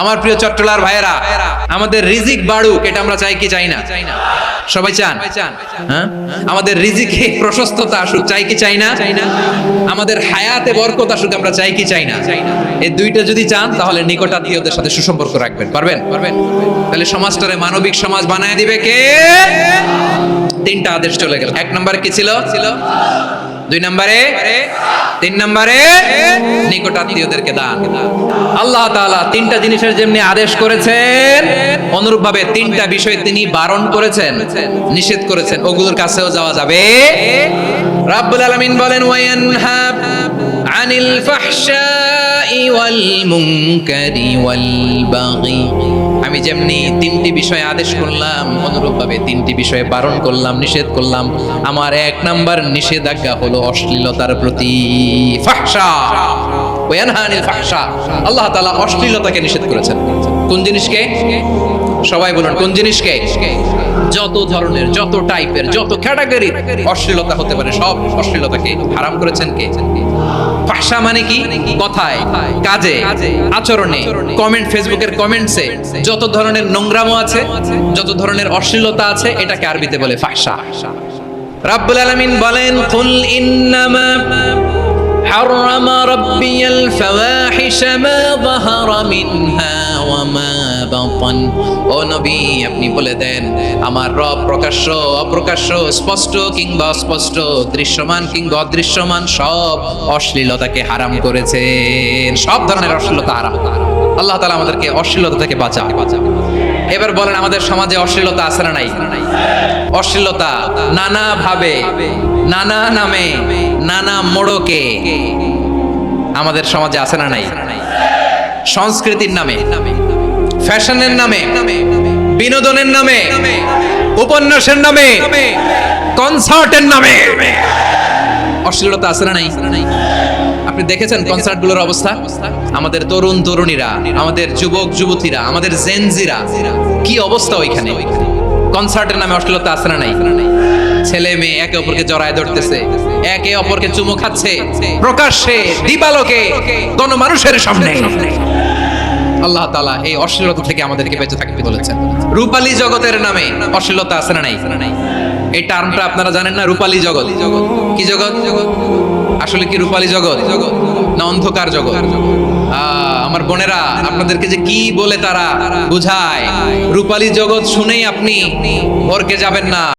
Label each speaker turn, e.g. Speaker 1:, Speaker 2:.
Speaker 1: আমার প্রিয় চট্টলার ভাইয়েরা, আমাদের রিজিক বাড়ুক, এটা আমরা চাই কি চাই না? সবাই চান? হ্যাঁ, আমাদের রিজিকে প্রশস্ততা আসুক, চাই কি চাই না? আমাদের হায়াতে বরকত আসুক, আমরা চাই কি চাই না? এই দুইটা যদি চান তাহলে নিকট আত্মীয়দের সাথে সুসম্পর্ক রাখবেন। পারবেন? তাহলে সমাজটারে মানবিক সমাজ বানায় দিবে কে? তিনটা আদেশ চলে গেল। এক নম্বরে কি ছিল? দুই নম্বরে, তিন নম্বরে নিকট আত্মীয়দেরকে দান। আল্লাহ তাআলা তিনটা জিনিসের যেমনি আদেশ করেছেন, অনুরূপ ভাবে তিনটা বিষয় তিনি বারণ করেছেন, নিষেধ করেছেন, ওগুলোর কাছেও যাওয়া যাবে। রাব্বুল আলামিন বলেন, ওয়ায়ানহা আনিল ফাহশাই ওয়াল মুনকারি ওয়াল বাগি। আমি যেমনি তিনটি বিষয়ে আদেশ করলাম, অনুরূপ ভাবে তিনটি বিষয়ে বারণ করলাম, নিষেধ করলাম। আমার এক নাম্বার নিষেধাজ্ঞা হলো অশ্লীলতার প্রতি। ফাহশা, ওয়ায়ানহা আনিল ফাহশা, আল্লাহ তাআলা অশ্লীলতাকে নিষেধ করেছেন। কোন জিনিসকে? সবাই বলুন, কোন জিনিসকে? যত ধরনের, যত টাইপের, যত ক্যাটাগরি অশ্লীলতা হতে পারে, সব অশ্লীলতাকে হারাম করেছেন কে? ফাহশা মানে কি? কথায়, কাজে, আচরণে, কমেন্ট, ফেসবুকের কমেন্টসে যত ধরনের নোংরামো আছে, যত ধরনের অশ্লীলতা আছে, এটাকে আরবিতে বলে ফাহশা। রাব্বুল আলামিন বলেন, কুল ইন্নামা حرم ربي الفواحش ما ظهر منها وما بطن। ও নবী, আপনি বলে দেন, আমার রব প্রকাশ্য অপ্রকাশ্য, স্পষ্ট কিংবা অস্পষ্ট, দৃশ্যমান কিংবা অদৃশ্যমান সব অশ্লীলতাকে হারাম করেছেন। সব ধরনের অশ্লীলতা হারাম। আল্লাহ তাআলা আমাদেরকে অশ্লীলতা থেকে বাঁচান। এবার বলেন, আমাদের সমাজে অশ্লীলতা আছে না নাই? অশ্লীলতা নানা ভাবে, নানা নামে, নানা মোড়কে আমাদের সমাজে আছে না নাই? সংস্কৃতির নামে, ফ্যাশনের নামে, বিনোদনের নামে, উপন্যাসের নামে, কনসার্টের নামে অশ্লীলতা আছে না নাই? আপনি দেখেছেন কনসার্টগুলোর অবস্থা? আমাদের তরুণ তরুণীরা, আমাদের যুবক যুবতীরা, আমাদের জেনজিরা, কি অবস্থা ওইখানে? কনসার্টের নামে অশ্লীলতা আছে না নাই? ছেলে মেয়ে একে অপরকে জড়ায় ধরতেছে, একে অপরকে চুমু খাচ্ছে, প্রকাশ্যে, দিবালোকে, গণমানুষের সামনে। আল্লাহ তাআলা এই অশ্লীলতা থেকে আমাদেরকে বেঁচে থাকতে বলেছেন। রূপালী জগতের নামে অশ্লীলতা আছে না নাই? এই টার্মটা আপনারা জানেন না? রূপালী জগৎ কি জগৎ? আসলে কি রূপালী জগৎ না অন্ধকার জগৎ? আমার বোনেরা, আপনাদেরকে যে কি বলে তারা বুঝায়, রূপালী জগৎ শুনেই আপনি ওরকে যাবেন না।